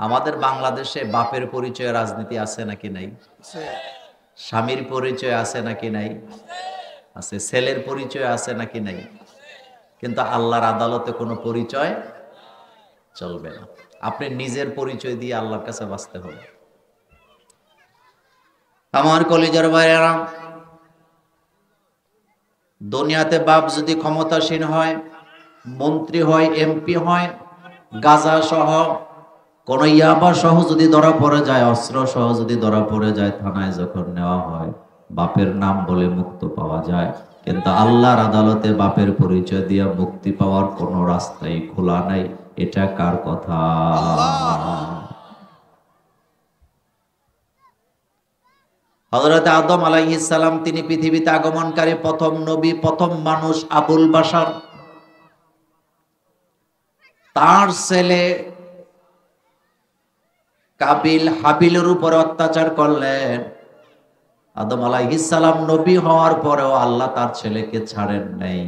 আমাদের বাংলাদেশে বাপের পরিচয় রাজনীতি আছে নাকি নাই? স্বামীর পরিচয় আছে নাকি নাই? আছে। ছেলের পরিচয় আছে নাকি নাই? কিন্তু আল্লাহর আদালতে কোনো পরিচয় চলবে না। আপনি নিজের পরিচয় দিয়ে আল্লাহর কাছে বাঁচতে হবে। আমার কলিজার ভাইয়েরা, দুনিয়াতে বাপ যদি ক্ষমতাসীন হয়, মন্ত্রী হয়, এমপি হয়, গাজা সহ কোন ইয়াবা সহ যদি ধরা পড়ে যায়, অস্ত্র সহ যদি ধরা পড়ে যায়, থানায় যখন নেওয়া হয়, বাপের নাম বলে মুক্ত পাওয়া যায়। কিন্তু আল্লাহর আদালতে বাপের পরিচয় দিয়ে মুক্তি পাওয়ার কোনো রাস্তাই খোলা নাই। এটা কার কথা? হযরত আদম আলাইহিস সালাম, তিনি পৃথিবীতে আগমনকারী প্রথম নবী, প্রথম মানুষ, আবুল বাশার। তার ছেলে কাবিল হাবিলের উপর অত্যাচার করলেন। আদম আলাইহিস সালাম নবী হওয়ার পরেও আল্লাহ তার ছেলেকে ছাড়েন নাই,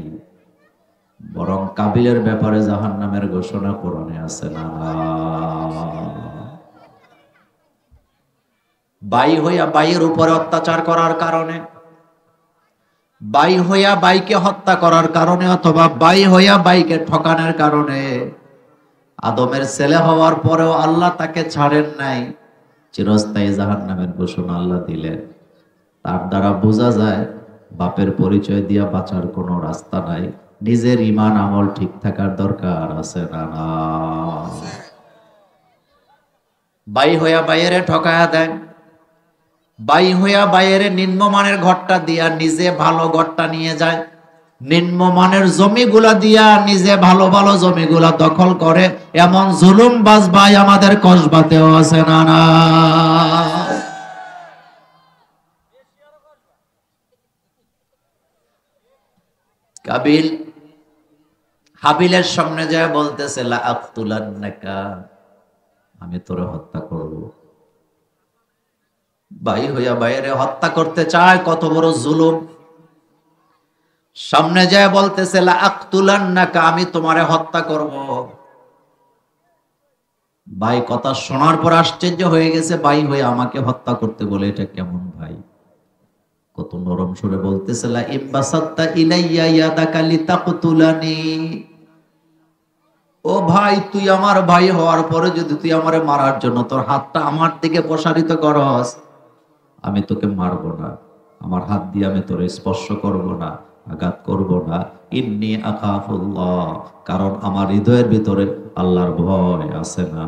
বরং কাবিলের ব্যাপারে জাহান্নামের ঘোষণা কোরআনে আছে না? বাই হইয়া বাইয়ের উপরে অত্যাচার করার কারণে, বাই হইয়া বাইকে হত্যা করার কারণে, অথবা বাই হইয়া বাইকে ঠকানোর কারণে আদমের ছেলে হওয়ার পরেও আল্লাহ তাকে ছাড়েন নাই, চিরস্থায়ী জাহান্নামের ঘোষণা আল্লাহ দিলেন। তার দ্বারা বোঝা যায় বাপের পরিচয় দিয়া বাঁচার কোনো রাস্তা নাই। নিজের ঈমান আমল ঠিক থাকার দরকার আছে না? বাই হইয়া বাইরে ঠকায়া দেয়, বাই হইয়া বাইরে নিম্নমানের ঘরটা দিয়া নিজে ভালো ঘরটা নিয়ে যায়, নিম্নমানের জমিগুলা দিয়া নিজে ভালো ভালো জমিগুলা দখল করে। এমন জুলুমবাজ ভাই আমাদের কসবাতেও আছে না? কাবিল হাবিলের সামনে যায় বলতেছে, লা আক্তুলান্নাকা, আমি তোরে হত্যা করব। ভাই হইয়া বাইরে হত্যা করতে চায়, কত বড় জুলুম। সামনে যায় বলতেছে, লা আক্তুলান্নাকা, আমি তোমারে হত্যা করব। ভাই কথা শোনার পর আশ্চর্য হয়ে গেছে, ভাই হয়ে আমাকে হত্যা করতে বলে, এটা কেমন ভাই? কত নরম সুরে বলতেছে, লা ইব্বাসাত্তা ইলাইয়া ইয়াদাকা লিতাকতুলানি, ও ভাই, তুই আমার ভাই হওয়ার পরে যদি তুই আমারে মারার জন্য তোর হাতটা আমার দিকে প্রসারিত করস, আমি তোকে মারবো না, আমার হাত দিয়ে আমি তোরে স্পর্শ করব না, আঘাত করব না। ইন্নী আখাফুল্লাহ, কারণ আমার হৃদয়ের ভিতরে আল্লাহর ভয় আছে না?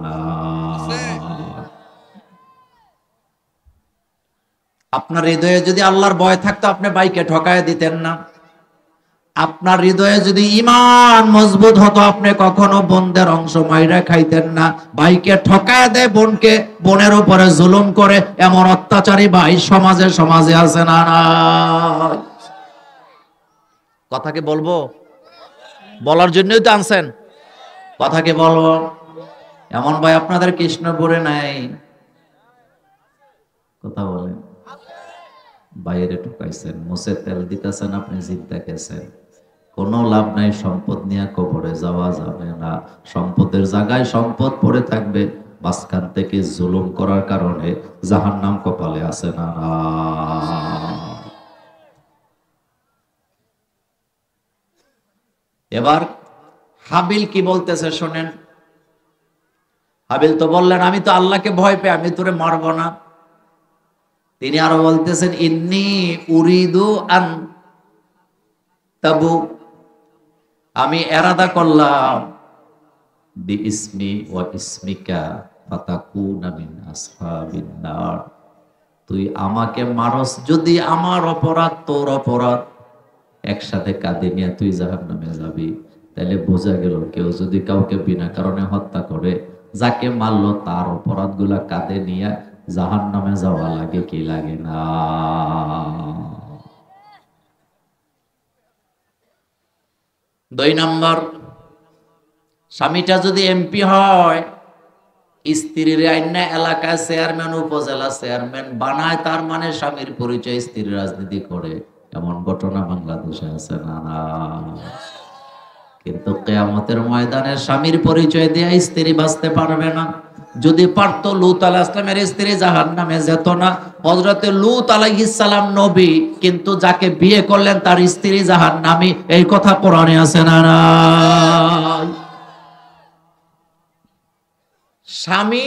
আপনার হৃদয়ে যদি আল্লাহর ভয় থাকতো, আপনি বাইকে ঠকায় দিতেন না। আপনার হৃদয়ে যদি ঈমান মজবুত হতো, আপনি কখনো বোনদের অংশ মাইরা খাইতেন না। ভাইকে ঠকায় দেয় বোনকে, বোনের উপরে জুলুম করে, এমন অত্যাচারী ভাই সমাজে সমাজে আছে না? কথাকে বলবো, বলার জন্যই তো আনছেন। কথাকে বলবো, এমন ভাই আপনাদের কৃষ্ণপুরে নাই? কথা বলেন। বাইরে ঠকাইছেন, মুছে তেল দিতেছেন, আপনি জিদ দেখেছেন, কোনো লাভ নাই। সম্পদ নিয়ে কবরে যাওয়া যাবে না। সম্পদের জায়গায় সম্পদ পড়ে থাকবে, মাঝখান থেকে জুলুম করার কারণে জাহান্নাম কপালে আছে না? এবার হাবিল কি বলতেছে শোনেন। হাবিল তো বললেন, আমি তো আল্লাহকে ভয় পেয়ে আমি তোরে মারব না। তিনি আরো বলতেছেন, ইন্নী উরিদু আন তাবু, আমি এরাদা করলাম, বি ইসমি ওয়া ইসমিকা ফাতাকুনা মিন আসহাবিন নার, তুই আমাকে মারস, যদি আমার অপরাধ তোর অপরাধ একসাথে কাঁধে নিয়ে তুই জাহান্নামে যাবি। তাহলে বোঝা গেল, কেউ যদি কাউকে বিনা কারণে হত্যা করে, যাকে মারলো তার অপরাধগুলা কাঁধে নিয়ে জাহান্নামে যাওয়া লাগে কি লাগে না? দুই নম্বর, স্বামীটা যদি এমপি হয়, স্ত্রীর আইনা এলাকায় চেয়ারম্যান, উপজেলা চেয়ারম্যান বানায়, তার মানে স্বামীর পরিচয় স্ত্রীর রাজনীতি করে। এমন ঘটনা বাংলাদেশে আছে না? কিন্তু কিয়ামতের ময়দানে স্বামীর পরিচয় দিয়ে স্ত্রী বাঁচতে পারবে না। যদি পারত লূত আলাইহিস সালামের স্ত্রী জাহান্নামে যেত না। হযরতে লূত আলাইহিস সালাম নবী, কিন্তু যাকে বিয়ে করলেন তার স্ত্রী জাহান্নামী, এই কথা কোরআনে আছে না নাই? স্বামী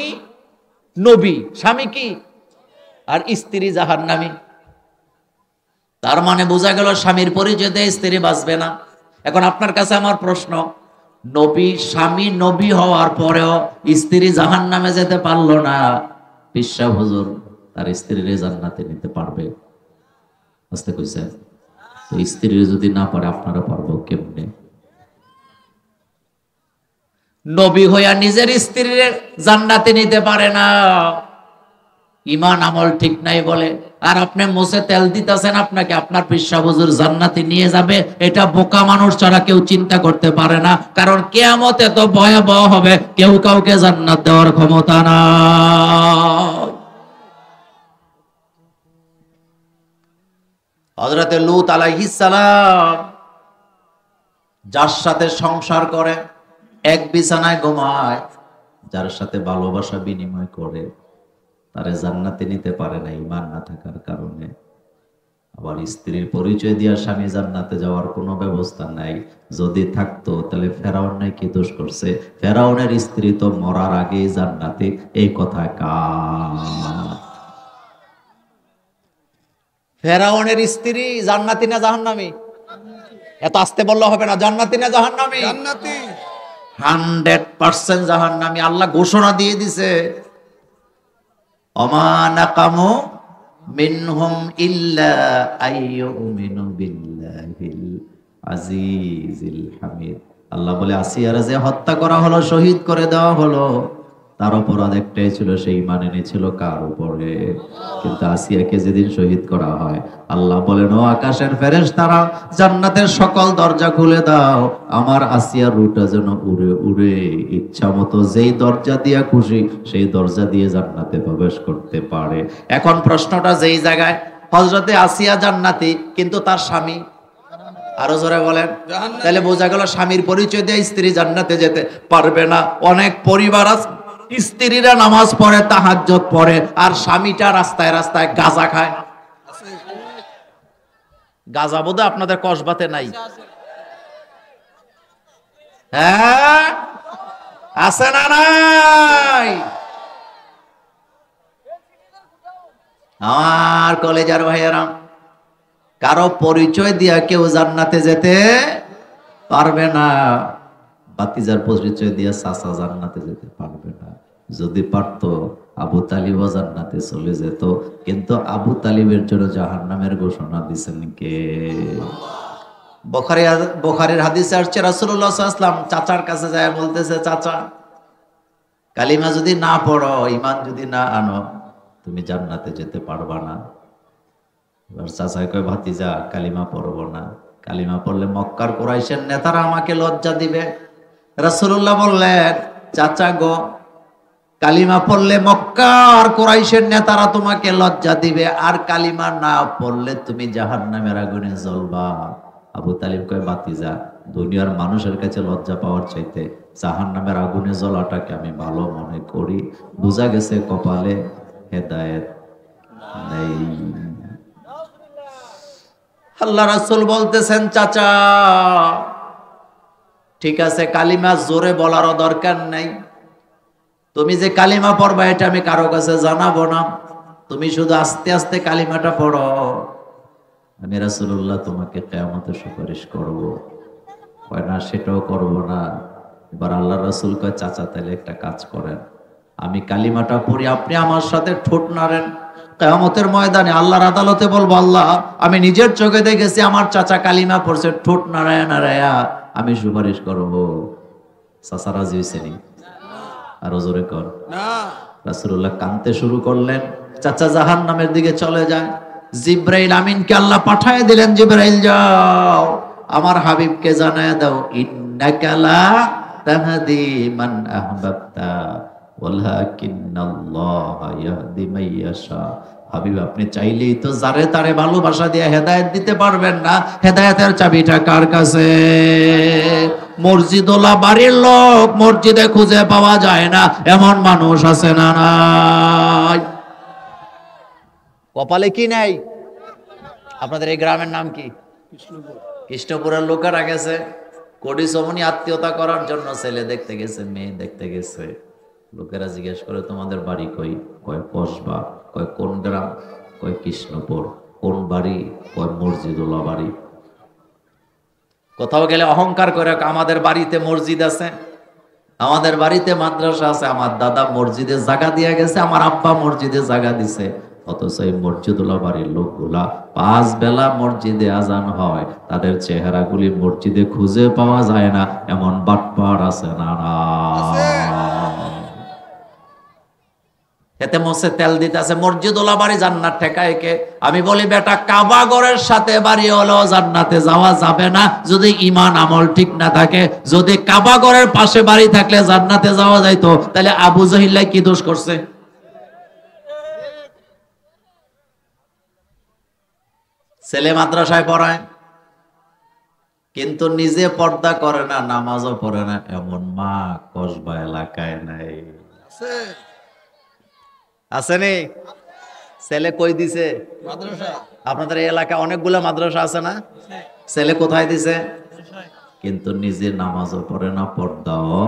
নবী, স্বামী কি আর স্ত্রী জাহান্নামী। তার মানে বোঝা গেল স্বামীর পরিচয় দিয়ে স্ত্রী বাঁচবে না। এখন আপনার কাছে আমার প্রশ্ন, নবী স্বামী নবী হওয়ার পরেও স্ত্রী জাহান্নামে যেতে পারলো না, পিসা হুজুর তার স্ত্রীর জান্নাতে নিতে পারবে? আসতে কইছে, তো স্ত্রী যদি না পারে আপনারা পারবো কেমনে? নবী হইয়া নিজের স্ত্রীর জান্নাতে নিতে পারে না, ইমান আমল ঠিক নাই বলে, আর আপনি মুছে তেল দিতেছেন আপনাকে আপনার পিসা হুজুর জান্নাতে নিয়ে যাবে। এটা বোকা মানুষ ছাড়া কেউ চিন্তা করতে পারে না, কারণ কিয়ামতে তো ভয়াবহ হবে, কেউ কাউকে জান্নাত দেওয়ার ক্ষমতা নাই। হযরতে লূত আলাইহিস সালাম যার সাথে সংসার করে, এক বিছানায় ঘুমায়, যার সাথে ভালোবাসা বিনিময় করে, তারে জান্নাতে নিতে পারে না ঈমান না থাকার কারণে। আবার স্ত্রীর পরিচয় দিয়া স্বামী জান্নাতে যাওয়ার কোনো ব্যবস্থা নাই। যদি থাকতো তাহলে ফেরাউন নাই কি দোষ করছে? ফেরাউনের স্ত্রী তো মরার আগেই জান্নাতে, এই কথা কার? ফেরাউনের স্ত্রী জান্নাতি না জাহান্নামী? এত আস্তে বললে হবে না, জান্নাতি না জাহান্নামী? জান্নাতি। 100% জাহান্নামী। আল্লাহ ঘোষণা দিয়ে দিছে, ওমা নাকামু মিনহুম ইল্লা আইয়ুমিনু বিল্লাহিল আজিজিল হামিদ। আল্লাহ বলে আসিয়ারে যে হত্যা করা হলো, শহীদ করে দেওয়া হলো, তার অপরাধ একটাই ছিল, সেই ঈমান এনেছিল কার উপরে? কিন্তু আসিয়াকে যেদিন শহীদ করা হয়, আল্লাহ বলেন, ও আকাশের ফেরেশতারা জান্নাতের সকল দরজা খুলে দাও, আমার আসিয়ার রুটা যেন উড়ে উড়ে ইচ্ছা মতো যেই দরজা দিয়া খুশি সেই দরজা দিয়ে জান্নাতে প্রবেশ করতে পারে। এখন প্রশ্নটা যেই জায়গায়, হযরতে আসিয়া জান্নাতি কিন্তু তার স্বামী, আরো জোরে বলেন, তাহলে বোঝা গেল স্বামীর পরিচয় দিয়ে স্ত্রী জান্নাতে যেতে পারবে না। অনেক পরিবার আছে স্ত্রীরা নামাজ পড়ে, তাহাজ্জুদ পড়ে, আর স্বামীটা রাস্তায় রাস্তায় গাঁজা খায়। গাঁজা বোধহয় আপনাদের কসবাতে নাই? হ্যাঁ আছে না নাই? আমার কলেজার ভাইয়েরা, কারো পরিচয় দিয়া কেউ জান্নাতে যেতে পারবে না। বাতিজার পরিচয় দিয়া চাচা জান্নাতে যেতে পারবে না। যদি পারতো আবু তালিব জান্নাতে চলে যেত, কিন্তু আবু তালিবের জন্য জাহান্নামের ঘোষণা দিছেন কে? বুখারীর হাদিসে আসছে, রাসূলুল্লাহ সাল্লাল্লাহু আলাইহি ওয়াসাল্লাম চাচার কাছে যায়, বলতেছে, চাচা কালিমা যদি না পড়ো, ঈমান যদি না আনো, তুমি জান্নাতে যেতে পারবা না। এবার চাচা কয়, ভাতিজা কালিমা পড়বো না, কালিমা পড়লে মক্কার কুরাইশের নেতারা আমাকে লজ্জা দিবে। রাসূলুল্লাহ বললেন, চাচা গো, কালিমা পড়লে মক্কার কুরাইশের নেতারা তোমাকে লজ্জা দিবে, আর কালিমা না পড়লে তুমি জাহান্নামের আগুনে জ্বলবা। আবু তালিব কয়, ভাতিজা দুনিয়ার মানুষের কাছে লজ্জা পাওয়ার চাইতে জাহান্নামের আগুনে জ্বলাটাকে আমি ভালো মনে করি। বুঝা গেছে কপালে হেদায়েত নেই। আল্লাহ রাসূল বলতেছেন, চাচা ঠিক আছে, কালিমা জোরে বলারও দরকার নাই, তুমি যে কালিমা পড়বা এটা আমি কারো কাছে জানাবো না, তুমি শুধু আস্তে আস্তে কালিমাটা পড়ো, আমি রাসূলুল্লাহ তোমাকে কিয়ামতে সুপারিশ করব। কয় না, সেটাও করব না। এবার আল্লাহ রাসূল কয়, চাচা তাহলে একটা কাজ করেন, আমি কালিমাটা পড়ি, আপনি আমার সাথে ঠোঁট নাড়েন, কিয়ামতের ময়দানে আল্লাহর আদালতে বলবো, আল্লাহ আমি নিজের চোখে দেখেছি আমার চাচা কালিমা পড়ছে, ঠোঁট নাড়ায়া নাড়ায়া আমি সুপারিশ করব। চাচা রাজি হইছেনি? আরো জোরে কর না। রাসূলুল্লাহ কাঁদতে শুরু করলেন, চাচা জাহান্নামের দিকে চলে যায়। জিবরাইল আমিনকে আল্লাহ পাঠায় দিলেন, জিবরাইল যাও আমার হাবিবকে জানায় দাও, ইন্নাকা লা তাহদি মান আহবাবতা ওয়ালাকিন্নাল্লাহা ইয়াহদি মান ইয়াশা। হাবিব আপনি চাইলেই তো যারে তারে ভালোবাসা দিয়ে হেদায়েত দিতে পারবেন না, হেদায়েতের চাবিটা কার কাছে? মসজিদওয়ালা বাড়ির লোক মসজিদে খুঁজে পাওয়া যায় না, এমন মানুষ আছে না নাই? কপালে কি নাই? আপনাদের এই গ্রামের নাম কি? কৃষ্ণপুরের লোকেরা গেছে কোটি সমনি আত্মীয়তা করার জন্য, ছেলে দেখতে গেছে, মেয়ে দেখতে গেছে। লোকেরা জিজ্ঞেস করে তোমাদের বাড়ি কই? কয় কসবা। কয় কোন গ্রাম? কয় কৃষ্ণপুর। কোন বাড়ি? কয় মসজিদওয়ালা বাড়ি। কোথাও গেলে অহংকার করে আমাদের বাড়িতে মসজিদ আছে, আমাদের বাড়িতে মাদ্রাসা আছে, আমার দাদা মসজিদে জায়গা দিয়ে গেছে, আমার আব্বা মসজিদে জায়গা দিছে। অথচ এই মসজিদুল্লাহ বাড়ির লোকগুলা 5 বেলা মসজিদে আজান হয়, তাদের চেহারাগুলি মসজিদে খুঁজে পাওয়া যায় না, এমন বাটপার আছে না? এতে মোসে তেল দিতে আছে। মসজিদুল্লাহ বাড়ি জান্নাত ঠেকায় কে? আমি বলি বেটা, কাবা ঘরের সাথে বাড়ি হলো জান্নাতে যাওয়া যাবে না যদি ঈমান আমল ঠিক না থাকে। যদি কাবা ঘরের পাশে বাড়ি থাকলে জান্নাতে যাওয়া যাইতো, তাহলে আবু জাহিল কি দোষ করছে? ছেলে মাদ্রাসায় পড়ায় কিন্তু নিজে পর্দা করে না, নামাজও পড়ে না, এমন মা কসবা এলাকায় নাই? আসেনি? ছেলে কই দিছে? মাদ্রাসা। আপনাদের এই এলাকায় অনেকগুলো মাদ্রাসা আছে না? ছেলে কোথায় দিছে? কিন্তু নিজে নামাজও পড়ে না, পর্দাও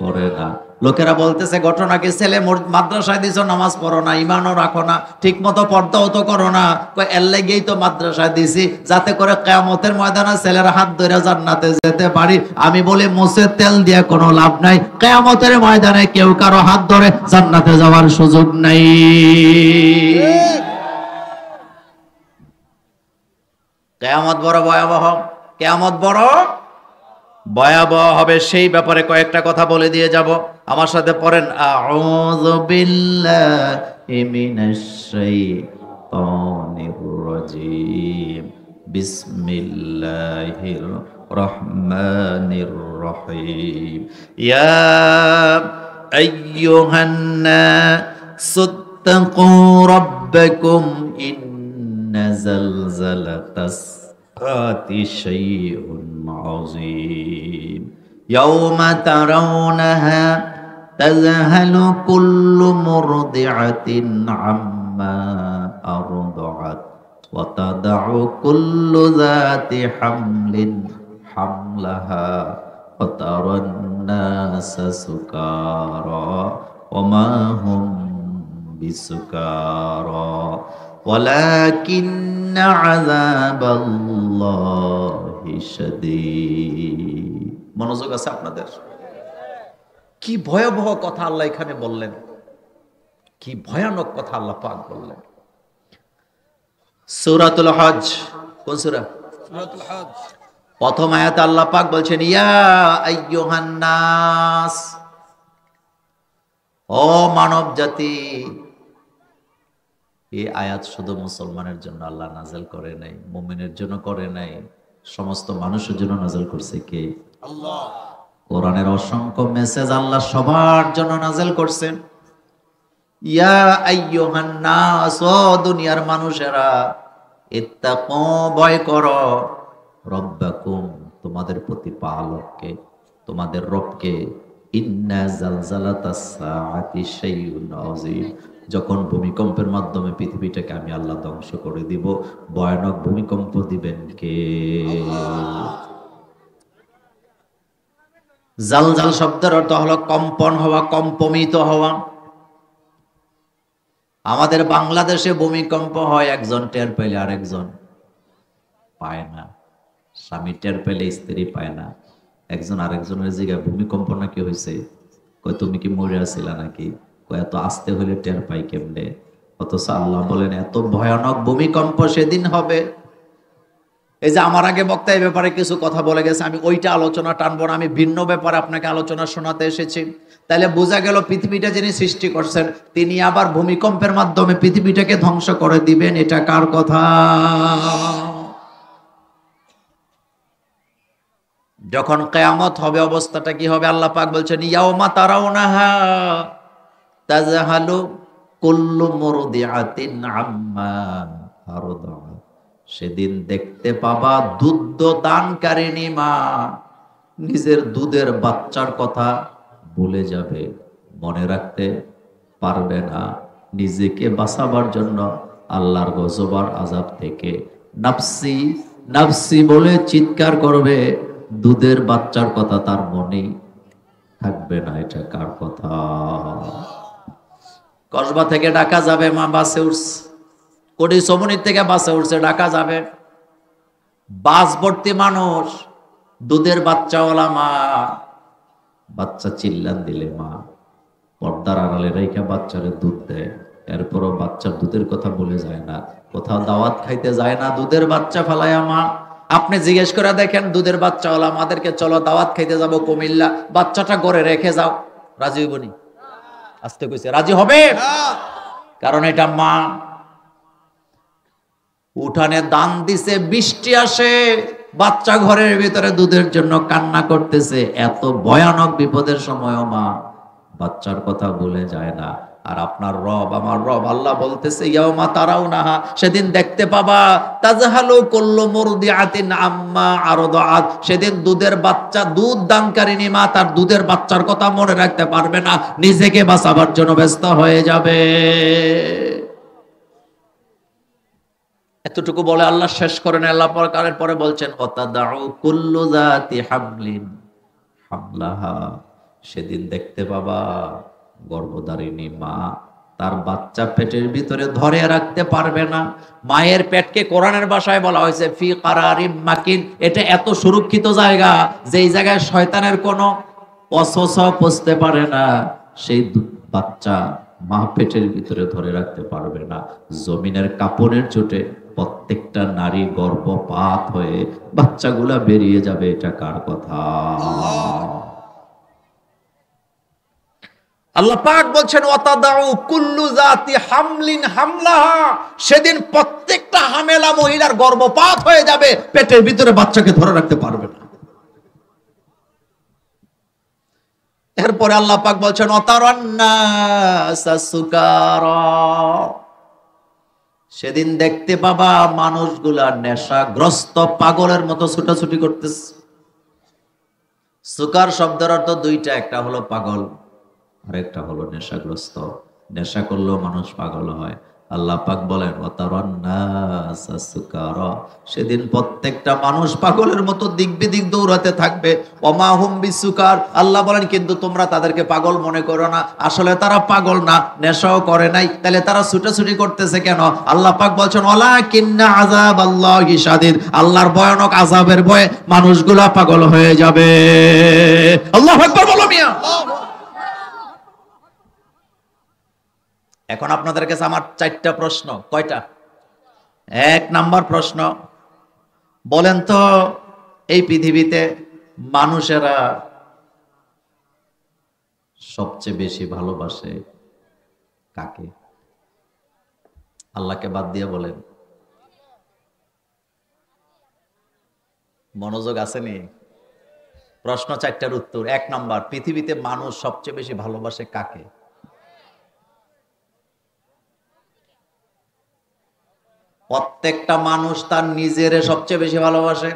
করে না। লোকেরা বলতেছে ঘটনা কি? ছেলে মাদ্রাসায় দিছো, নামাজ পড়ো না, ইমানও রাখো না, ঠিক মতো পর্দাও তো করো না। এর লাগেই তো মাদ্রাসায় দিছি, যাতে করে কিয়ামতের ময়দানে ছেলেরা হাত ধরে জান্নাতে যেতে পারি। আমি বলি মুছে তেল দিয়ে কোনো লাভ নাই, কিয়ামতের ময়দানে কেউ কারো হাত ধরে জান্নাতে যাওয়ার সুযোগ নাই। কিয়ামত বড় ভয়াবহ, কিয়ামত বড় ভয়াবহ হবে। সেই ব্যাপারে কয়েকটা কথা বলে দিয়ে যাব। আমার সাথে পড়েন, আউযু বিল্লাহি মিনাশ শাইতানির রাজীম, বিসমিল্লাহির রহমানির রহিম। ইয়া আইয়ুহান নাসু তাকু রাব্বাকুম ইন্না যালযালাতাস সাআতি শাইউন عظيم يوم ترونها تذهل كل مرضعة عما أرضعت وتضع كل ذات حمل حملها وترى الناس سكارى وما هم بسكارى ولكن عذاب الله শাদীদ। মনোযোগ আছে আপনাদের? কি ভয়াবহ কথা আল্লাহ এখানে বললেন, কি ভয়ানক কথা আল্লাহ পাক বললেন। সূরাতুল হজ, কোন সূরা? সূরাতুল হজ। প্রথম আয়াতে আল্লাহ পাক বলছেন ইয়া আইয়ুহান নাস, ও মানব জাতি। এই আয়াত শুধু মুসলমানের জন্য আল্লাহ নাযিল করে নাই, মুমিনের জন্য করে নাই, সমস্ত মানুষের জন্য নাযিল করছে কে? আল্লাহ। কোরআনের অসংখ্য মেসেজ আল্লাহ সবার জন্য নাযিল করছেন। ইয়া আইয়ুহান নাস, ও দুনিয়ার মানুষেরা, ইত্তাকু, ভয় করো, রব্বাকুম, তোমাদের প্রতিপালককে, তোমাদের রবকে, ইন্না যালযালাতাস সাআতি শাইউন আযীম, যখন ভূমিকম্পের মাধ্যমে পৃথিবীটাকে আমি আল্লাহ ধ্বংস করে দিব, ভয়ানক ভূমিকম্প দিবেন কে? জালজাল শব্দের অর্থ হলো কম্পন হওয়া, কম্পমিত হওয়া। আমাদের বাংলাদেশে ভূমিকম্প হয়, একজন টের পেলে আরেকজন পায় না। স্বামী টের পেলে স্ত্রী পায় না। একজন আরেকজনের জায়গায় ভূমিকম্প নাকি হয়েছে, কয় তুমি কি মরে আছিলা নাকি? এত আস্তে হলে টের পাই কেমনে? অথচ আল্লাহ বলেন এত ভয়ানক ভূমিকম্প সেদিন হবে। এই যে আমার আগে বক্তা এই ব্যাপারে কিছু কথা বলে গেছে, আমি ওইটা আলোচনা টানবো না, আমি ভিন্ন ব্যাপারে আপনাকে আলোচনা শোনাতে এসেছি। তাহলে বোঝা গেল পৃথিবীটা যিনি সৃষ্টি করছেন তিনি আবার ভূমিকম্পের মাধ্যমে পৃথিবীটাকে ধ্বংস করে দিবেন, এটা কার কথা? যখন কিয়ামত হবে অবস্থাটা কি হবে? আল্লাহ পাক বলছেন ইয়াউমা তারাউনাহা তাযহালু কুল্লু মুরদিআতিন আম্মা আরদাআত, সেদিন দেখতে পাবা দুধ দানকারিণী মা নিজের দুধের বাচ্চার কথা ভুলে যাবে, মনে রাখতে পারবে না। নিজেকে বাঁচাবার জন্য আল্লাহর গজব আর আযাব থেকে নাফসি নাফসি বলে চিৎকার করবে, দুধের বাচ্চার কথা তার মনেই থাকবে না। এটা কার কথা? কসবা থেকে ঢাকা যাবে, মা বাসে উঠছে, কোটি সমনির থেকে বাসে উঠছে, ঢাকা যাবে, বাস ভর্তি মানুষ, দুধের বাচ্চাওয়ালা মা। বাচ্চা চিল্লান দিলে মা পর্দার আড়ালে রেখে বাচ্চারে দুধ দেয়, এরপরও বাচ্চার দুধের কথা বলে যায় না। কোথাও দাওয়াত খাইতে যায় না, দুধের বাচ্চা ফেলায়া মা। আপনি জিজ্ঞেস করে দেখেন দুধের বাচ্চাওয়ালা আমাদেরকে, চলো দাওয়াত খাইতে যাব কুমিল্লা, বাচ্চাটা ঘরে রেখে যাও, রাজি হইবনি? আসতে কইছে, রাজি হবে? কারণ এটা মা। উঠানে দান দিছে, বৃষ্টি আসে, বাচ্চা ঘরের ভিতরে দুধের জন্য কান্না করতেছে। এত ভয়ানক বিপদের সময়ও মা বাচ্চার কথা ভুলে যায় না। আর আপনার রব, আমার রব আল্লাহ বলতেছে, ইয়াউমা তারাউনাহা, সেদিন দেখতে পাবা, তাজহালু কুল্লু মুরদিআতিন আম্মা আরদাআত, সেদিন দুধের বাচ্চা, দুধ দানকারিনী মা তার দুধের বাচ্চার কথা মনে রাখতে পারবে না, নিজেকে বাঁচাবার জন্য ব্যস্ত হয়ে যাবে। এতটুকু বলে আল্লাহ শেষ করেন। আল্লাহ পরে বলছেন, ওয়াতাদাউ কুল্লু যাতি হামলিন হামলাহা, সেদিন দেখতে পাবা গর্ভধারিণী মা তার বাচ্চা পেটের ভিতরে ধরে রাখতে পারবে না। মায়ের পেটকে কোরআনের ভাষায় বলা হয়েছে ফি কারারিম মাকিন, এটা এত সুরক্ষিত জায়গা যেই জায়গায় শয়তানের কোনো অসওয়াসা পৌঁছতে পারে না। সেই বাচ্চা মা পেটের ভিতরে ধরে রাখতে পারবে না। জমিনের কাপড়ের চোটে প্রত্যেকটা নারী গর্ভপাত হয়ে বাচ্চাগুলা বেরিয়ে যাবে। এটা কার কথা? আল্লাহ পাক বলছেন, ওয়াতাদাউ কুল্লু যাতি হামলিন হামলাহা, সেদিন প্রত্যেকটা হামেলা মহিলার গর্ভপাত হয়ে যাবে, পেটের ভিতরে বাচ্চাকে ধরে রাখতে পারবে না। এরপরে আল্লাহ পাক বলছেন, ওয়াতারান্নাসা সুকারা, সেদিন দেখতে পাবা মানুষগুলা নেশাগ্রস্ত পাগলের মতো ছুটাছুটি করতেছে। সুকার শব্দের অর্থ দুইটা, একটা হলো পাগল, আরেকটা হলো নেশাগ্রস্ত। নেশা করলেও মানুষ পাগল হয়। আল্লাহ পাক বলেন, ওয়াতারান্নাসা সুকারা, সেদিন প্রত্যেকটা মানুষ পাগলের মতো দিক বিদিক দৌড়াতে থাকবে। ওমা হুম বিসুকার, আল্লাহ বলেন কিন্তু তোমরা তাদেরকে পাগল মনে করো না, আসলে তারা পাগল না, নেশাও করে নাই, তাহলে তারা ছুটাছুটি করতেছে কেন? আল্লাহ পাক বলছেন, ওয়ালাকিন্না আযাবাল্লাহি শাদীদ, আল্লাহর ভয়ানক আযাবের ভয়ে মানুষগুলা পাগল হয়ে যাবে। আল্লাহু আকবার বলো মিয়া। এখন আপনাদের কাছে আমার চারটা প্রশ্ন। কয়টা? এক নাম্বার প্রশ্ন, বলেন তো এই পৃথিবীতে মানুষেরা সবচেয়ে বেশি ভালোবাসে কাকে? আল্লাহকে বাদ দিয়ে বলেন। মনোযোগ আসেনি? প্রশ্ন চারটার উত্তর। এক নাম্বার, পৃথিবীতে মানুষ সবচেয়ে বেশি ভালোবাসে কাকে? প্রত্যেকটা মানুষ তার নিজের সবচেয়ে বেশি ভালোবাসে।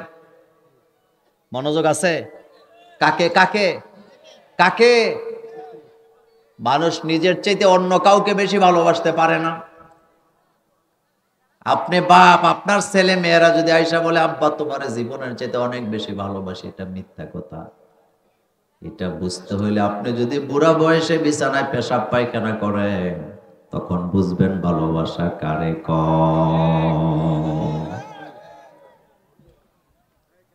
মনোযোগ আছে? কাকে কাকে কাকে? মানুষ নিজের চাইতে অন্য কাউকে বেশি ভালোবাসতে পারে না। আপনি বাপ, আপনার ছেলে মেয়েরা যদি আইসা বলে আব্বা তোমার জীবনের চাইতে অনেক বেশি ভালোবাসি, এটা মিথ্যা কথা। এটা বুঝতে হইলে আপনি যদি বুড়া বয়সে বিছানায় পেশাব পায়খানা করেন, তখন বুঝবেন ভালোবাসা কারে কয়।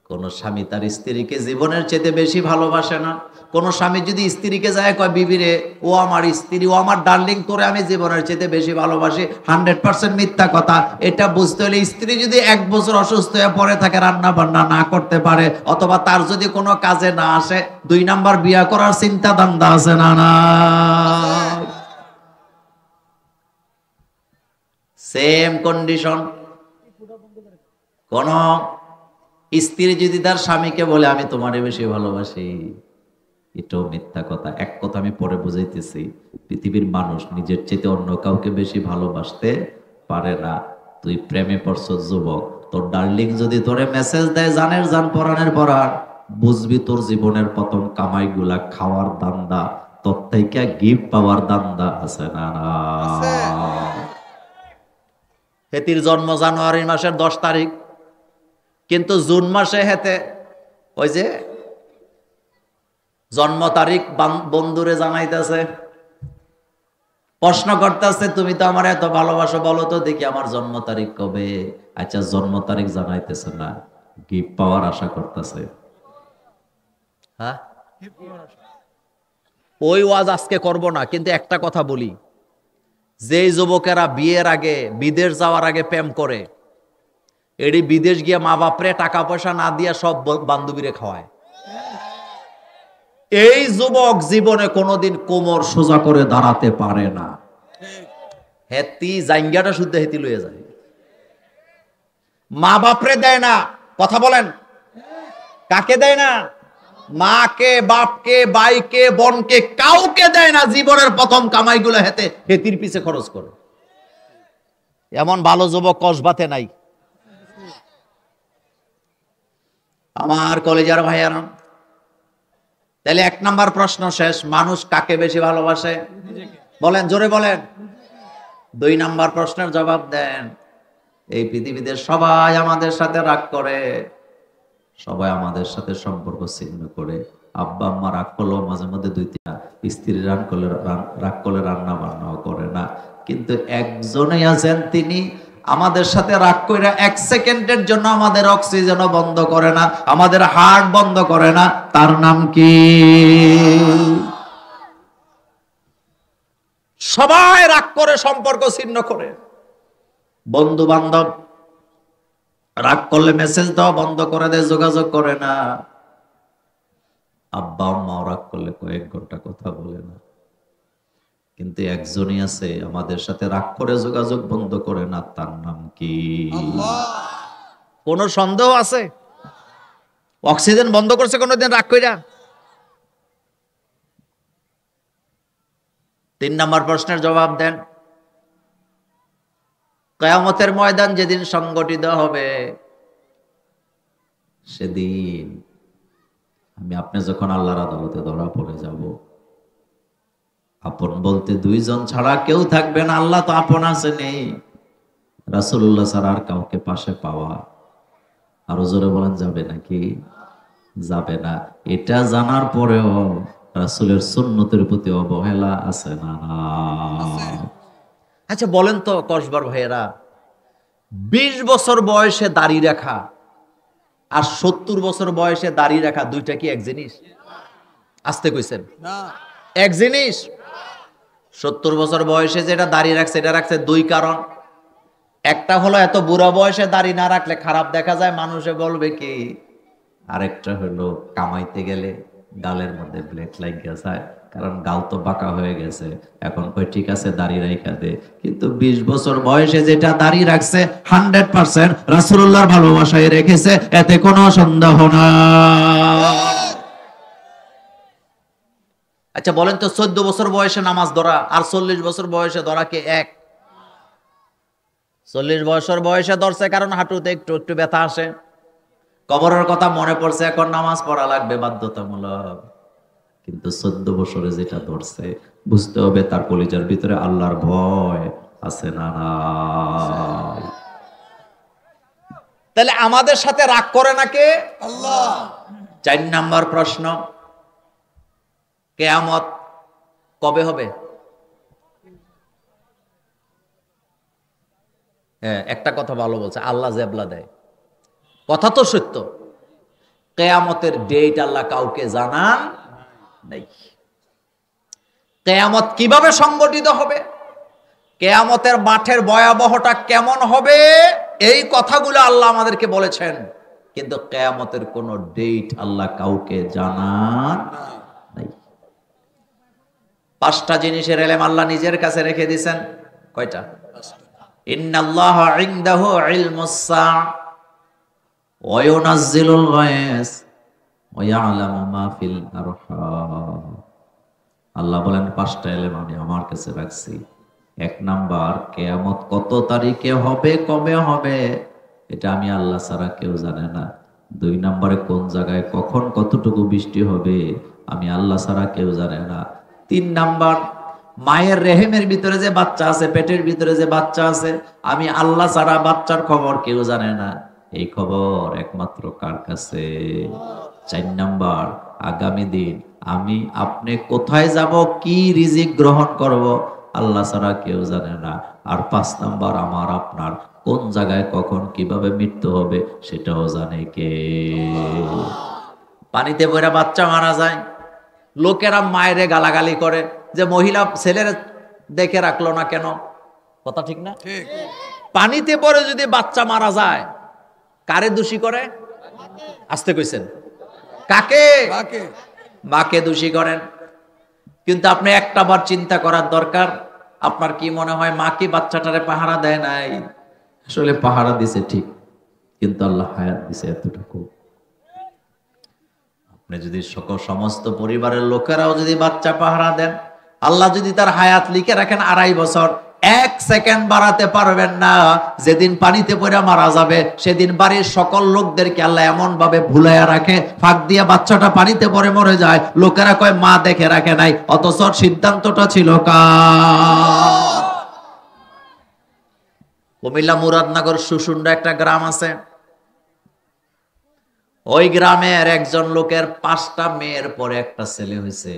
কোন স্বামী তার স্ত্রীকে জীবনের চেয়ে বেশি ভালোবাসে না। কোন স্বামী যদি স্ত্রীকে যায় কয় বিবিরে, ও আমার স্ত্রী, ও আমার ডার্লিং, তোরে আমি জীবনের চেয়ে বেশি ভালোবাসি, 100% মিথ্যা কথা। এটা বুঝতে হলে স্ত্রী যদি 1 বছর অসুস্থ হয়ে পড়ে থাকে, রান্না বান্না না করতে পারে, অথবা তার যদি কোনো কাজে না আসে, 2 নাম্বার বিয়া করার চিন্তা ধান্দা আছে না? না, সেম কন্ডিশন। কোন স্ত্রী যদি তার স্বামীকে বলে আমি তোমারে বেশি ভালোবাসি, এটাও মিথ্যা কথা। এক কথা আমি পরে বুঝাইতেছি। পৃথিবীর মানুষ নিজের চেয়ে অন্য কাউকে বেশি ভালোবাসতে পারে না। তুই প্রেমে পড়ছ যুবক, তোর ডার্লিং যদি তোরে মেসেজ দেয় জানের জান পরাণের পরাণ, বুঝবি তোর জীবনের প্রথম কামাইগুলা খাওয়ার দান্দা, তোর থেকে গিফট পাওয়ার দান্দা আছে না না? হেতির জন্ম জানুয়ারি মাসের 10 তারিখ, কিন্তু জুন মাসে হেতে ওই যে জন্ম তারিখ বন্ধুরে জানাইতেছে, প্রশ্ন করতেছে তুমি তো আমার এত ভালোবাসো, বলো তো দেখি আমার জন্ম তারিখ কবে? আচ্ছা জন্ম তারিখ জানাইতেছে না, গিফট পাওয়ার আশা করতেছে। হ্যাঁ, ওই ওয়াজ আজকে করব না, কিন্তু একটা কথা বলি, যেই যুবকেরা বিয়ের আগে বিদেশ যাওয়ার আগে প্রেম করে, এটি বিদেশ গিয়ে মা বাপরে টাকা পয়সা না দিয়া সব বান্ধবীরে খাওয়ায়। এই যুবক জীবনে কোনোদিন কোমর সোজা করে দাঁড়াতে পারে না। হেতি জাইঙ্গাটা শুদ্ধ হেতি লইয়া যায়, মা বাপরে দেয় না। কথা বলেন, কাকে দেয় না? মাকে, বাপকে, ভাইকে, বোনকে, কাউকে দেয় না। জীবনের প্রথম কামাইগুলো হেতির পিছে খরচ করে। এমন ভালো যুবক কসবাতে নাই। আমার কলেজের ভাইয়ারা, তাহলে 1 নাম্বার প্রশ্ন শেষ। মানুষ কাকে বেশি ভালোবাসে? বলেন, জোরে বলেন। 2 নাম্বার প্রশ্নের জবাব দেন। এই পৃথিবীতে সবাই আমাদের সাথে রাগ করে, সবাই আমাদের সাথে সম্পর্ক ছিন্ন করে। আব্বা আম্মা রাগ করলেও মাঝে মধ্যে 2-3টা, স্ত্রী রাগ করলে রান্না বান্নাও করে না। কিন্তু একজনই আছেন, তিনি আমাদের সাথে রাগ করে 1 সেকেন্ডের জন্য আমাদের অক্সিজেনও বন্ধ করে না, আমাদের হার্ট বন্ধ করে না। তার নাম কি? সবাই রাগ করে, সম্পর্ক ছিন্ন করে। বন্ধু বান্ধব রাগ করলে মেসেজ দাও বন্ধ করে দেয়, যোগাযোগ করে না। আব্বা আম্মাও রাগ করলে কয়েক ঘন্টা কথা বলে না। কিন্তু একজনই আছে আমাদের সাথে রাগ করে যোগাযোগ বন্ধ করে না। তার নাম কি? কোন সন্দেহ আছে? অক্সিজেন বন্ধ করছে কোনদিন রাগ কইরা? 3 নাম্বার প্রশ্নের জবাব দেন। কিয়ামতের ময়দান যেদিন সংগঠিত হবে, সেদিন আমি আপনি যখন আল্লাহর আদালতে ধরা পড়ে যাব, আপন বলতে 2 জন ছাড়া কেউ থাকবে না। আল্লাহ তো আপন আছে, নেই। রাসূলুল্লাহ ছাড়া আর কাউকে পাশে পাওয়া, আরো জোরে বলেন, যাবে নাকি? যাবে না। এটা জানার পরেও রাসূলের সুন্নতের প্রতি অবহেলা আছে না? আচ্ছা বলেন তো কসবার ভাইয়েরা, 20 বছর বয়সে দাড়ি রাখা আর 70 বছর বয়সে দাড়ি রাখা, দুইটা কি এক জিনিস? আসতে কইছেন না, এক জিনিস। 70 বছর বয়সে যেটা দাড়ি রাখছে, এটা রাখছে 2 কারণ। একটা হলো এত বুড়া বয়সে দাড়ি না রাখলে খারাপ দেখা যায়, মানুষে বলবে কি। আরেকটা হলো কামাইতে গেলে গালের মধ্যে ব্লেড লাগিয়ে যায়, কারণ গাল তো বাঁকা হয়ে গেছে। এখন কই ঠিক আছে দাড়ি রাখা দে, কিন্তু 20 বছর বয়সে যেটা দাড়ি রাখছে 100% রাসূলুল্লাহর ভালোবাসায় রেখেছে, এতে কোনো সন্দেহ না। আচ্ছা বলেন তো, 14 বছর বয়সে নামাজ ধরা আর 40 বছর বয়সে ধরা কে এক? 40 বছর বয়সে ধরছে কারণ হাঁটুতে একটু একটু ব্যথা আসে, কবরের কথা মনে পড়ছে, এখন নামাজ পড়া লাগবে বাধ্যতামূলক। কিন্তু 14 বছরে যেটা ধরছে, বুঝতে হবে তার কলিজার ভিতরে আল্লাহর ভয় আছে না? তাহলে আমাদের সাথে রাগ করে না কে? আল্লাহ। 4 নাম্বার প্রশ্ন, কিয়ামত কবে হবে? হ্যাঁ, একটা কথা ভালো বলছে, আল্লাহ জেবলা দেয়, কথা তো সত্য। কিয়ামতের ডেট আল্লাহ কাউকে জানান নাই। কিয়ামত কিভাবে সংগঠিত হবে, কিয়ামতের মাঠের ভয়াবহতা কেমন হবে, এই কথাগুলো আল্লাহ আমাদেরকে বলেছেন, কিন্তু কিয়ামতের কোন ডেট আল্লাহ কাউকে জানান নাই। 5টা জিনিসের ইলম আল্লাহ নিজের কাছে রেখে দিয়েছেন। কয়টা? ইন্নাল্লাহা ইনদাহু ইলমুস সাআ ওয়া ইউনাজ্জিলুল গায়স ওয়া ইয়ালামু মা ফিল আরহাম। আল্লাহ বলেন 5টা ইলম আমি আমার কাছে রাখছি। 1 নাম্বার, কিয়ামত কত তারিখে হবে, কবে হবে, এটা আমি আল্লাহ ছাড়া কেউ জানে না। 2 নম্বরে কোন জায়গায় কখন কতটুকু বৃষ্টি হবে আমি আল্লাহ ছাড়া কেউ জানে না। 3 নাম্বার, মায়ের রেহেমের ভিতরে যে বাচ্চা আছে, পেটের ভিতরে যে বাচ্চা আছে, আমি আল্লাহ ছাড়া বাচ্চার খবর কেউ জানে না। এই খবর একমাত্র কার কাছে? 4 নাম্বার, আগামী দিন আমি আপনি কোথায় যাব, কি রিজিক গ্রহণ করব, আল্লাহ ছাড়া কেউ জানে না। আর 5 নাম্বার, আমার আপনার কোন জায়গায় কখন কিভাবে মৃত্যু হবে সেটাও জানে কে? পানিতে পড়ে বাচ্চা মারা যায়, লোকেরা মায়েরে গালাগালি করে যে মহিলা ছেলের দেখে রাখলো না কেন। কথা ঠিক না? ঠিক। পানিতে পড়ে যদি বাচ্চা মারা যায়, কারে দোষী করে? আসতে কইছেন কাকে? মাকে দোষী করেন। কিন্তু আপনি একটা বার চিন্তা করার দরকার, আপনার কি মনে হয় মা কি বাচ্চাটারে পাহারা দেয় নাই? আসলে পাহারা দিছে ঠিক, কিন্তু আল্লাহ হায়াত দিছে এতটুকু। আপনি যদি সমস্ত পরিবারের লোকেরাও যদি বাচ্চা পাহারা দেন, আল্লাহ যদি তার হায়াত লিখে রাখেন 2.5 বছর, 1 সেকেন্ড বাড়াতে পারবেন না। যেদিন পানিতে পড়ে মারা যাবে সেদিন বাড়ির সকল লোকদেরকে আল্লাহ এমন ভাবে ভুলাইয়া রাখে, ফাঁক দিয়ে বাচ্চাটা পানিতে পড়ে মরে যায়, লোকেরা কয় মা দেখে রাখে নাই, অথচ সিদ্ধান্তটা ছিল কার? কুমিল্লা মুরাদনগর সুসুন্ডা একটা গ্রাম আছে, ওই গ্রামের একজন লোকের 5টা মেয়ের পরে একটা ছেলে হয়েছে।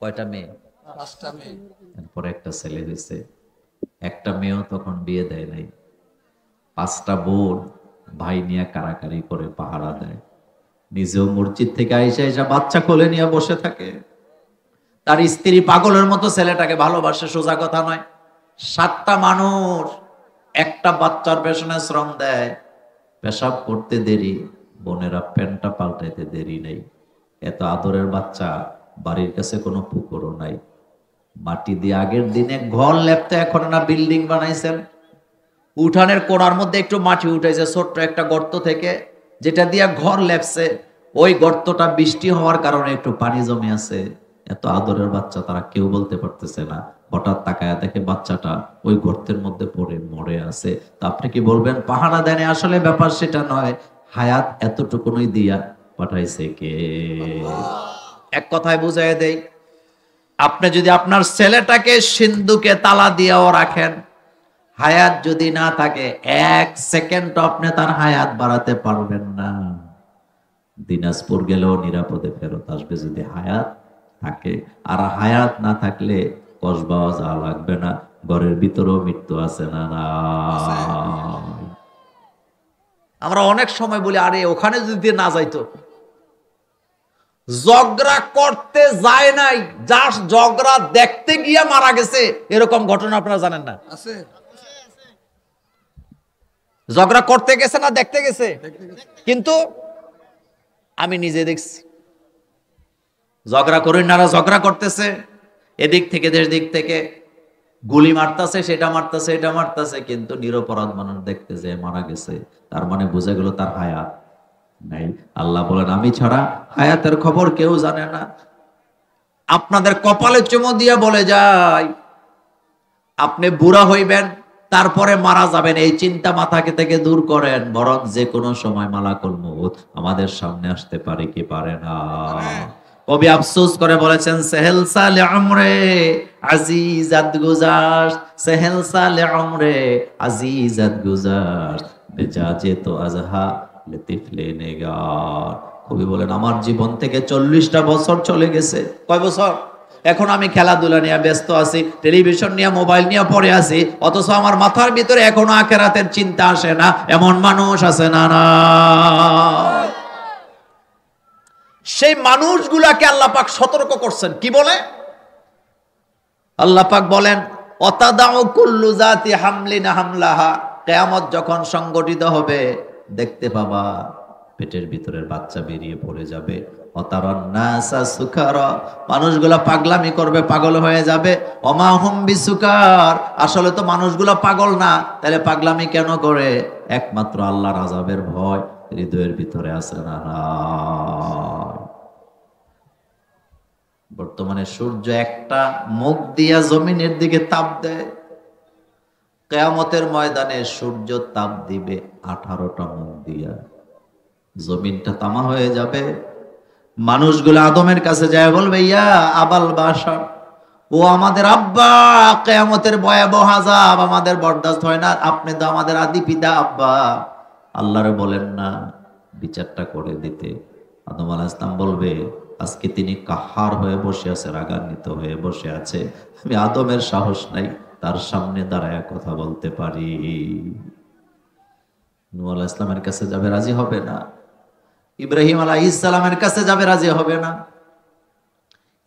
কয়টা মেয়ে? 5টা মেয়ে, পরে একটা ছেলে হয়েছে। একটা মেয়েও তখন বিয়ে দেয় নাই। 5টা বোন ভাই নিয়ে কারাকারি করে পাহারা দেয়, নিজেও মসজিদ থেকে আইসা বাচ্চা কোলে নিয়ে বসে থাকে। তার স্ত্রী পাগলের মতো ছেলেটাকে ভালোবাসে, সোজা কথা নয়। 7টা মানুষ একটা বাচ্চার পেছনে শ্রম দেয়, পেশাব করতে দেরি, বোনেরা প্যান্টটা পাল্টাইতে দেরি নেই। এত আদরের বাচ্চা, বাড়ির কাছে কোনো পুকুরও নাই, মাটি দিয়ে আগের দিনে ঘর লেপতে, এখন না বিল্ডিং বানাইছেন, উঠানের কোণার মধ্যে একটু মাটি উঠাইছে ছোট্ট একটা গর্ত থেকে, যেটা দিয়ে ঘর লেপছে। ওই গর্তটা বৃষ্টি হওয়ার কারণে একটু পানি জমে আছে। এত আদরের বাচ্চা, তারা কেউ বলতে পারতেছে না। হঠাৎ তাকায় দেখে বাচ্চাটা ওই গর্তের মধ্যে পড়ে মরে আছে। তা আপনি কি বলবেন পাহারা দেন? আসলে ব্যাপার সেটা নয়, হায়াত এতটুকুনই দিয়া পাঠাইছে কে? এক কথায় বুঝাই দেই, আপনি যদি আপনার ছেলেটাকে সিন্ধুকে তালা দিয়েও রাখেন, হায়াত যদি না থাকে 1 সেকেন্ড আপনি তার হায়াত বাড়াতে পারবেন না। দিনাজপুর গেলেও নিরাপদে ফেরত আসবে যদি হায়াত থাকে। আর হায়াত না থাকলে কসবাও যাওয়া লাগবে না, ঘরের ভিতরেও মৃত্যু আছে না? না। আমরা অনেক সময় বলি আরে ওখানে যদি না যাইতো। ঝগড়া করতে যায় নাই, জাস্ট ঝগড়া দেখতে গিয়ে মারা গেছে, এরকম ঘটনা আপনারা জানেন না? আছে। ঝগড়া করতে গেছে না দেখতে গেছে? কিন্তু আমি নিজে দেখছি, ঝগড়া করি না, ঝগড়া করতেছে, এদিক থেকে দেশ দিক থেকে গুলি মারতেছে, সেটা মারতেছে, এটা মারতেছে, কিন্তু নিরপরাধ মানুষ দেখতে যে মারা গেছে, তার মানে বুঝে গেল তার হায়াত নাই। আল্লাহ বলেন আমি ছাড়া হায়াতের খবর কেউ জানে না। আপনাদের কপালে চুমো দিয়ে বলে যায় আপনি বুড়া হইবেন, তারপরে মারা যাবেন, এই চিন্তা মাথা থেকে দূর করেন। বরং যে কোনো সময় মালাকুল মউত আমাদের সামনে আসতে পারে কি পারে না? কবি আফসোস করে বলেছেন সেহেল সালে উমরে আজিজাত গুজার, সেহেল সালে উমরে আজিজাত গুজার, বেজাজে তো আজহা লতিফলে নেগার। কবি বলেন আমার জীবন থেকে 40টা বছর চলে গেছে। কয় বছর? এখন আমি খেলাধুলা নিয়ে ব্যস্ত আছি, টেলিভিশন নিয়ে, মোবাইল নিয়ে পড়ে আছি, অথচ আমার মাথার ভিতরে এখনো আখিরাতের চিন্তা আসে না। এমন মানুষ আছে না? না। সেই মানুষগুলাকে আল্লাহ পাক সতর্ক করছেন, কি বলে? আল্লাহ পাক বলেন অতাদাউ কুল্লু জাতি হামলিন হামলাহা, কিয়ামত যখন সংগঠিত হবে দেখতে পাবা পেটের ভিতরের বাচ্চা বেরিয়ে পড়ে যাবে। অতারান নাসা সুকারা, মানুষগুলা পাগলামি করবে, পাগল হয়ে যাবে। ওমা হুম বিসুকার, আসলে তো মানুষগুলা পাগল না, তাহলে পাগলামি কেন করে? একমাত্র আল্লাহর আযাবের ভয় হৃদয়ের ভিতরে আছে না? বর্তমানে সূর্য একটা মুখ দিয়া জমিনের দিকে তাপ দেয়, কিয়ামতের ময়দানে সূর্য তাপ দিবে 18টা মুখ দিয়া। জমিনটা তামা হয়ে যাবে। মানুষগুলো আদমের কাছে যায় বলবে, ইয়া আবাল বাশার, ও আমাদের আব্বা, কিয়ামতের ভয়াবহ আযাব আমাদের বরদাস্ত হয় না, আপনি তো আমাদের আদি পিতা আব্বা, আল্লাহরে বলেন না বিচারটা করে দিতে। আদম আলাইহিস সালাম বলবে, আজকে তিনি কাহার হয়ে বসে আছে, রাগান্বিত হয়ে বসে আছে, আমি আদমের সাহস নাই তার সামনে দাঁড়ায় কথা বলতে পারি। নূহ আলাইহিস সালামের কাছে যাবে, রাজি হবে না। ইব্রাহিম আলাইহিস সালামের কাছে যাবে, রাজি হবে না।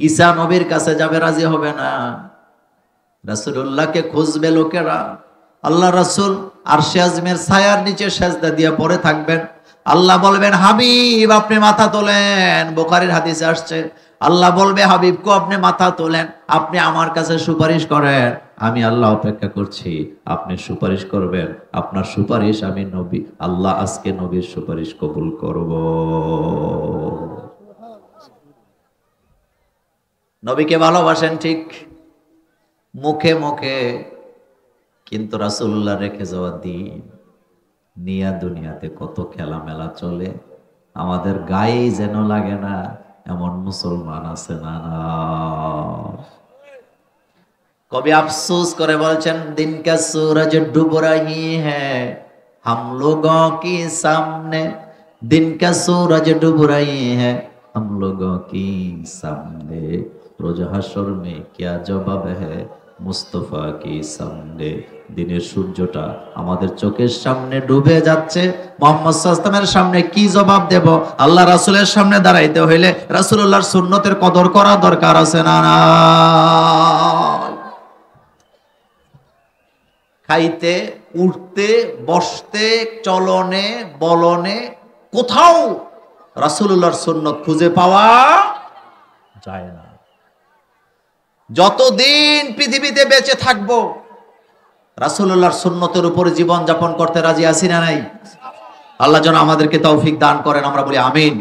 ঈসা নবীর কাছে যাবে, রাজি হবে না। রাসূলুল্লাহকে খুঁজবে লোকেরা। আল্লাহ রাসূল আরশে আযমের ছায়ার নিচে সেজদা দিয়ে পড়ে থাকবেন। আল্লাহ বলবেন, হাবিব আপনি মাথা তোলেন। বুখারীর হাদিসে আসছে, আল্লাহ বলবে, হাবিবকে আপনি মাথা তোলেন, আপনি আমার কাছে সুপারিশ করেন, আমি আল্লাহ অপেক্ষা করছি, আপনি সুপারিশ করবেন, আপনার সুপারিশ আমি নবী, আল্লাহ আজকে নবীর সুপারিশ কবুল করব। নবীকে ভালোবাসেন ঠিক, মুখে মুখে, কিন্তু রাসূলুল্লাহ রেখে যাওয়া দিন নিয়া দুনিয়াতে কত খেলা মেলা চলে, আমাদের গায়েই যেন লাগে না এমন মুসলমান আছে না? কবি আফসোস করে বলছেন, দিন কা सूरज डूब रही है हम लोगों के सामने, दिन का सूरज डूब रही है हम लोगों के सामने, रोज हशर में क्या जवाब है মুস্তফা কি সামনে। দিনের সূর্যটা আমাদের চোখের সামনে ডুবে যাচ্ছে, মুহাম্মদ সাল্লাল্লাহু আলাইহি ওয়াসাল্লামের সামনে কি জবাব দেব? আল্লাহ রাসূলের সামনে দাঁড়াইতে হইলে রাসূলুল্লাহর সুন্নতের কদর করা দরকার আছে না? না, খাইতে, উঠতে, বসতে, চলনে, বলনে কোথাও রাসূলুল্লাহর সুন্নত খুঁজে পাওয়া যায় না। যতদিন পৃথিবীতে বেঁচে থাকবো রাসূলুল্লাহর সুন্নতের উপরে জীবন যাপন করতে রাজি আছি না নাই? আল্লাহ যেন আমাদেরকে তৌফিক দান করেন, আমরা বলি আমিন।